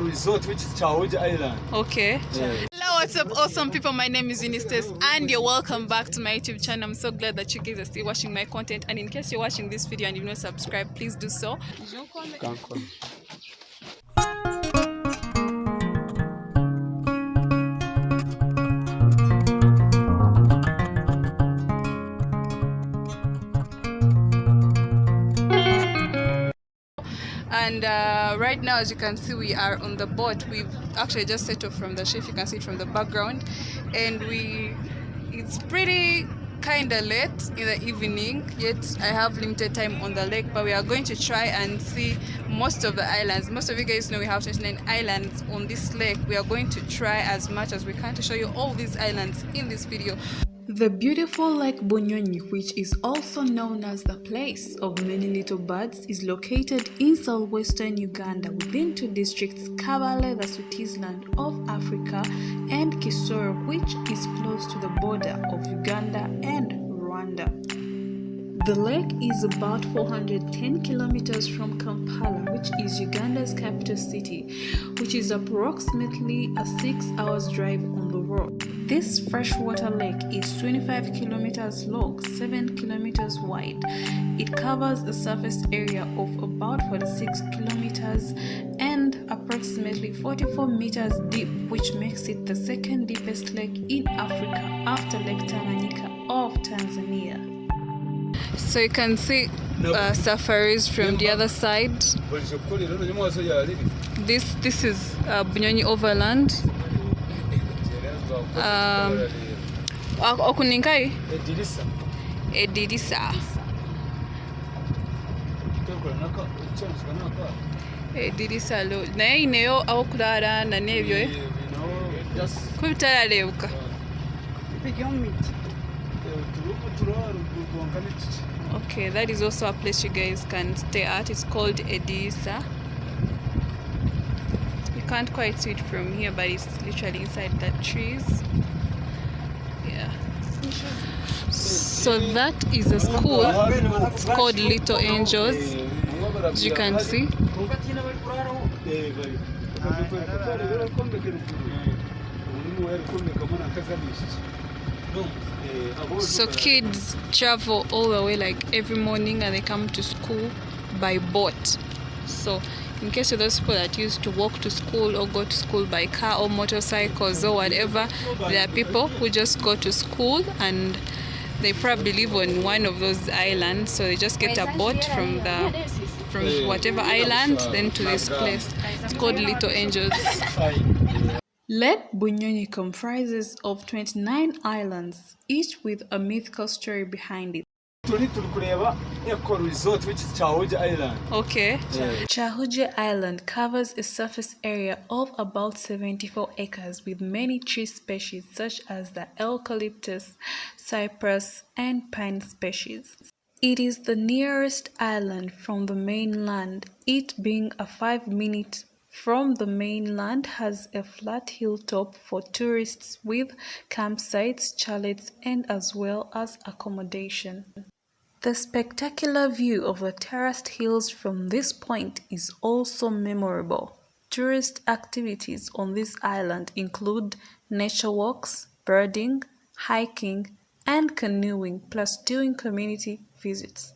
Resort, which is Kyahugye Island. Okay. Yeah. Hello, what's up, awesome people? My name is Eunice, and you're welcome back to my YouTube channel. I'm so glad that you guys are still watching my content. And in case you're watching this video and you've not subscribed, please do so. And right now, as you can see, we are on the boat. We've actually just set off from the ship. You can see it from the background, and it's pretty kind of late in the evening, yet I have limited time on the lake, but we are going to try and see most of the islands. Most of you guys know we have 29 islands on this lake. We are going to try as much as we can to show you all these islands in this video. The beautiful Lake Bunyonyi, which is also known as the place of many little birds, is located in southwestern Uganda within two districts, Kabale, the Switzerland of Africa, and Kisoro, which is close to the border of Uganda and Rwanda. The lake is about 410 kilometers from Kampala, which is Uganda's capital city, which is approximately a 6 hours drive on the road. This freshwater lake is 25 kilometers long, 7 kilometers wide. It covers a surface area of about 46 kilometers and approximately 44 meters deep, which makes it the second deepest lake in Africa after Lake Tanganyika of Tanzania. So you can see safaris from the other side. This is Bunyonyi Overland. Okuninkai? Edirisa. Edirisa lo. Naye ineyo awokulala na nebyo eh. Kubitalalebuka. Okay, that is also a place you guys can stay at. It's called Edirisa. You can't quite see it from here, but it's literally inside the trees. Yeah. So that is a school. It's called Little Angels, as you can see. So kids travel all the way like every morning, and they come to school by boat. So in case of those people that used to walk to school or go to school by car or motorcycles or whatever, there are people who just go to school and they probably live on one of those islands, so they just get a boat from whatever island then to this place. It's called Little Angels. Lake Bunyonyi comprises of 29 islands, each with a mythical story behind it. Resort, which is Kyahugye Island. Okay. Yeah. Kyahugye Island covers a surface area of about 74 acres with many tree species such as the eucalyptus, cypress, and pine species. It is the nearest island from the mainland, it being a 5-minute from the mainland, has a flat hilltop for tourists with campsites, chalets, and as well as accommodation. The spectacular view of the terraced hills from this point is also memorable. Tourist activities on this island include nature walks, birding, hiking, and canoeing, plus doing community visits.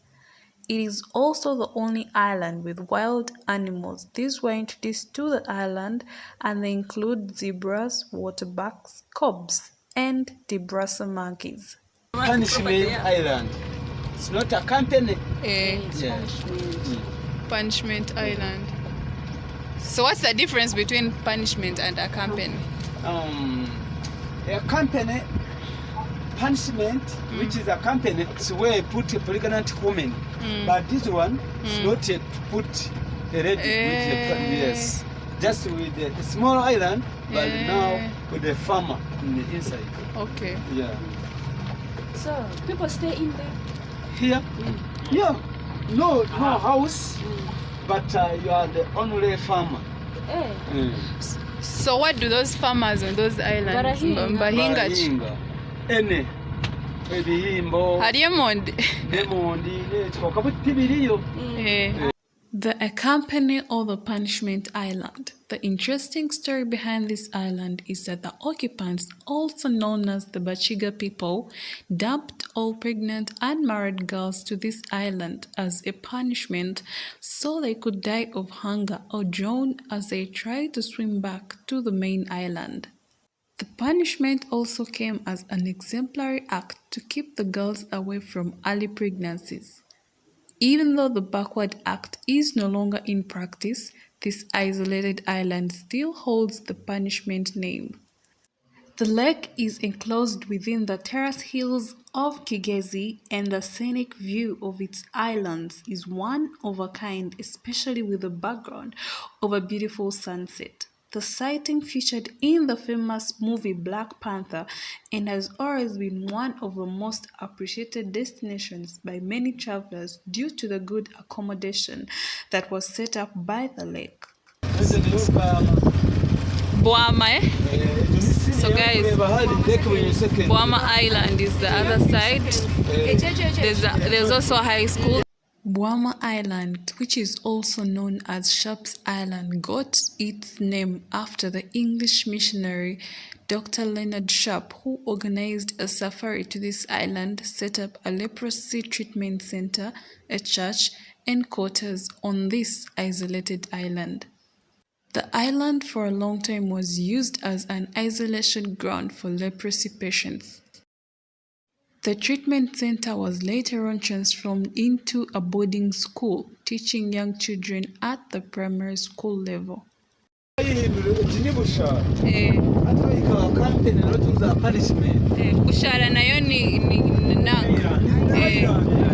It is also the only island with wild animals. These were introduced to the island, and they include zebras, waterbacks, cobs, and Debrasa monkeys. Punishment Island. It's not Akampene. Punishment Island. So what's the difference between punishment and Akampene? Akampene, punishment, which is Akampene, it's where you put a pregnant woman. But this one is not yet put a lady. Yes. Just with a small island, but now with a farmer in the inside. Okay. Yeah. So people stay in there? Here? Yeah. No house, but you are the only farmer. So what do those farmers on those islands? Bahinga. Ene. Ebihimbo. Hariemondi. Emondi. Okabuti biriyo. The Akampene or the Punishment Island. The interesting story behind this island is that the occupants, also known as the Bachiga people, dumped all pregnant unmarried girls to this island as a punishment so they could die of hunger or drown as they tried to swim back to the main island. The punishment also came as an exemplary act to keep the girls away from early pregnancies. Even though the backward act is no longer in practice, this isolated island still holds the punishment name. The lake is enclosed within the terrace hills of Kigezi, and the scenic view of its islands is one of a kind, especially with the background of a beautiful sunset. The sighting featured in the famous movie Black Panther and has always been one of the most appreciated destinations by many travelers due to the good accommodation that was set up by the lake. Bwama, eh? So guys, Bwama Island is the other side. There's also a high school. Bwama Island, which is also known as Sharp's Island, got its name after the English missionary Dr. Leonard Sharp, who organized a safari to this island, set up a leprosy treatment center, a church, and quarters on this isolated island. The island for a long time was used as an isolation ground for leprosy patients. The treatment center was later on transformed into a boarding school, teaching young children at the primary school level. Bushara nayo ni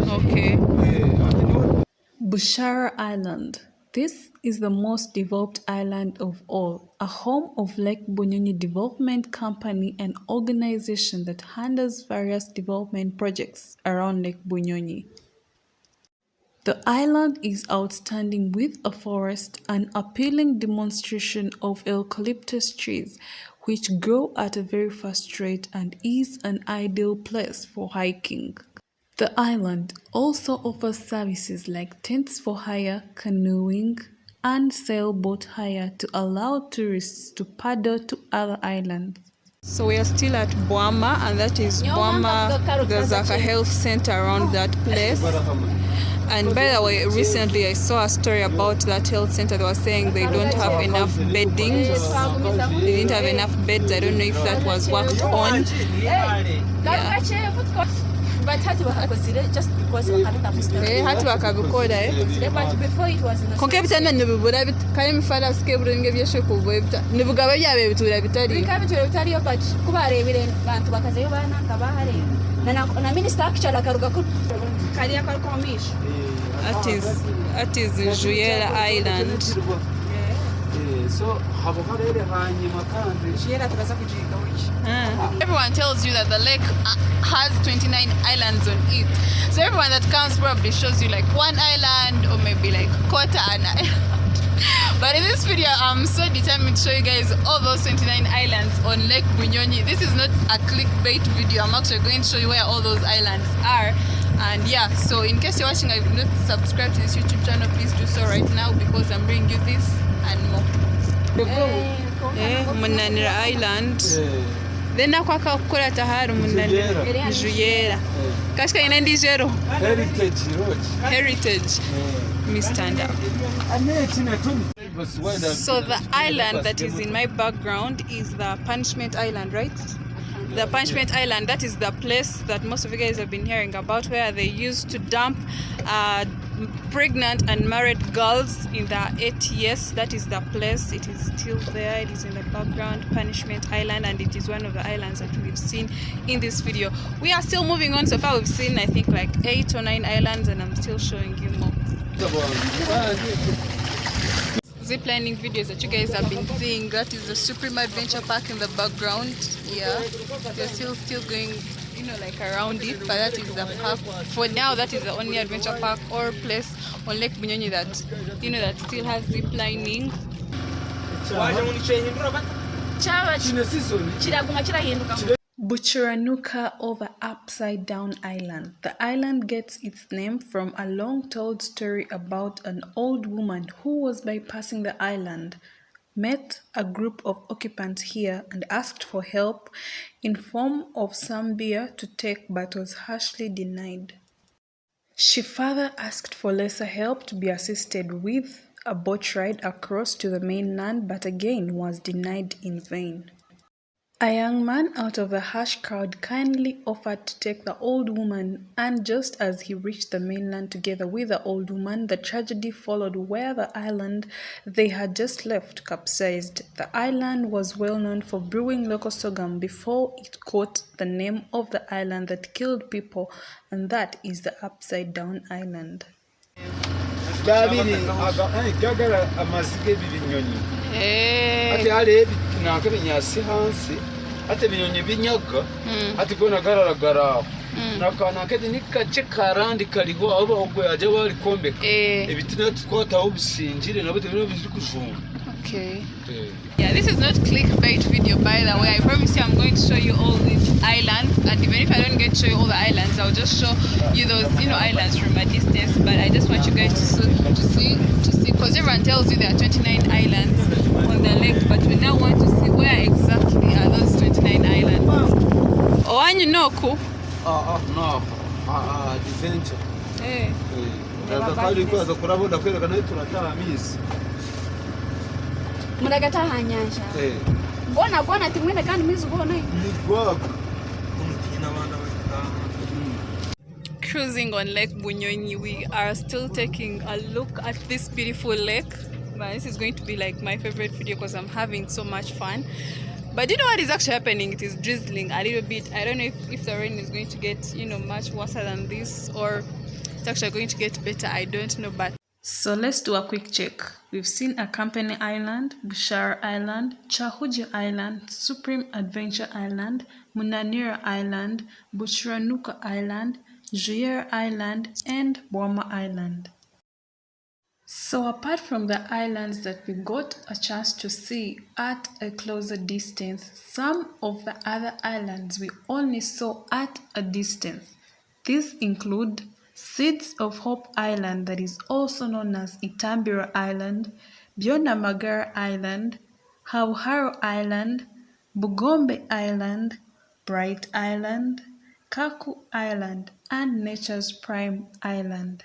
okay. Bushara Island. This is the most developed island of all, a home of Lake Bunyonyi Development Company, an organization that handles various development projects around Lake Bunyonyi. The island is outstanding with a forest, an appealing demonstration of eucalyptus trees, which grow at a very fast rate and is an ideal place for hiking. The island also offers services like tents for hire, canoeing, and sailboat hire to allow tourists to paddle to other islands. So we are still at Bwama, and that is Bwama. There's like a health center around that place. And by the way, recently I saw a story about that health center. They were saying they don't have enough beddings. They didn't have enough beds. I don't know if that was worked on. Yeah. But had to consider just because we had to work but before it was in the but kubarebire bantu bakazeyo bananga bahare na minister actually akaruga ko kariya kalkomisha. That is Juyela Island. So everyone tells you that the lake has 29 islands on it. So everyone that comes probably shows you like one island or maybe like quarter an island. But in this video, I'm so determined to show you guys all those 29 islands on Lake Bunyonyi. This is not a clickbait video. I'm actually going to show you where all those islands are. And yeah, so in case you're watching, I've not subscribed to this YouTube channel, please do so right now because I'm bringing you this and more. Munanira Island. Then nakwaka kukora taharu Munanira Juyera. Kashka inendi jero. Heritage. Stand up. So the island that is in my background is the Punishment Island, right? The Punishment Island, that is the place that most of you guys have been hearing about, where they used to dump pregnant and married girls in the ATS. That is the place. It is still there. It is in the background, Punishment Island, and it is one of the islands that we've seen in this video. We are still moving on. So far we've seen I think like 8 or 9 islands, and I'm still showing you more. Ziplining videos that you guys have been seeing, that is the Supreme Adventure Park in the background. Yeah, they're still going, you know, like around it, but that is the park. For now, that is the only adventure park or place on Lake Bunyonyi that, you know, that still has ziplining. Bucuranuka Upside Down Island. The island gets its name from a long-told story about an old woman who was bypassing the island, met a group of occupants here and asked for help in form of some beer to take but was harshly denied. She further asked for lesser help to be assisted with a boat ride across to the mainland but again was denied in vain. A young man out of the harsh crowd kindly offered to take the old woman, and just as he reached the mainland together with the old woman, the tragedy followed where the island they had just left capsized. The island was well known for brewing local sorghum before it caught the name of the island that killed people, and that is the Upside Down Island. Ati ale binaka binyasi hansi ati binyonyi binyaga ati gona gararagara nakana kedi nikace karandi kaliho abo ogwe aje bari kombeka ebitina twota obusinjire nabo tebino biziri kujunga. Okay. Yeah, this is not clickbait video, by the way. I promise you I'm going to show you all these islands, and even if I don't get to show you all the islands, I'll just show you those, islands from a distance. But I just want you guys to see, because everyone tells you there are 29 islands on the lake, but we now want to see where exactly are those 29 islands. Oh, and you know, cool. No. Adventure. Hey. Ndaza kurabona kwereka nayo turatara mizi. Muragata hanyanja. Bona timwene kandi mizi ubona. Cruising on Lake Bunyonyi, we are still taking a look at this beautiful lake. But this is going to be like my favorite video because I'm having so much fun. But you know what is actually happening? It is drizzling a little bit. I don't know if the rain is going to get, much worse than this, or it's actually going to get better. I don't know, but so let's do a quick check. We've seen Akampene Island, Bushara Island, Kyahugye Island, Supreme Adventure Island, Munanira Island, Bucuranuka Island, Bushara Island, and Bwama Island. So apart from the islands that we got a chance to see at a closer distance, some of the other islands we only saw at a distance. These include Seeds of Hope Island, that is also known as Itambiro Island, Bunyonyi Island, Kyahugye Island, Bugombe Island, Bright Island, Kaku Island, and Nature's Prime Island.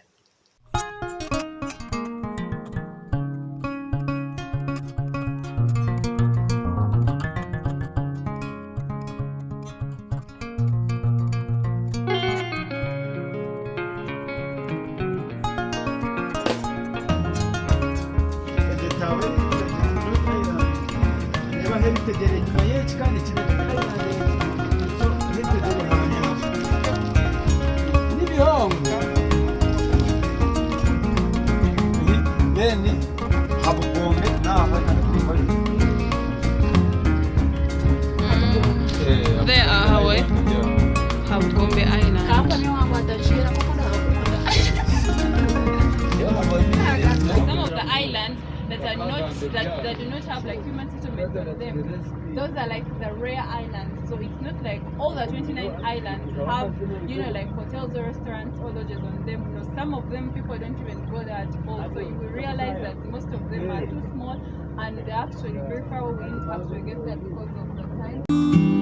There are Bunyonyi Island. Some of the islands that are not that do not have like human settlements on them, those are like the rare islands. So it's not like all the 29 islands have like hotels or restaurants or lodges on them. Some of them people don't even go there at all. So you will realize that most of them are too small and they're actually very far away to actually get there because of the time.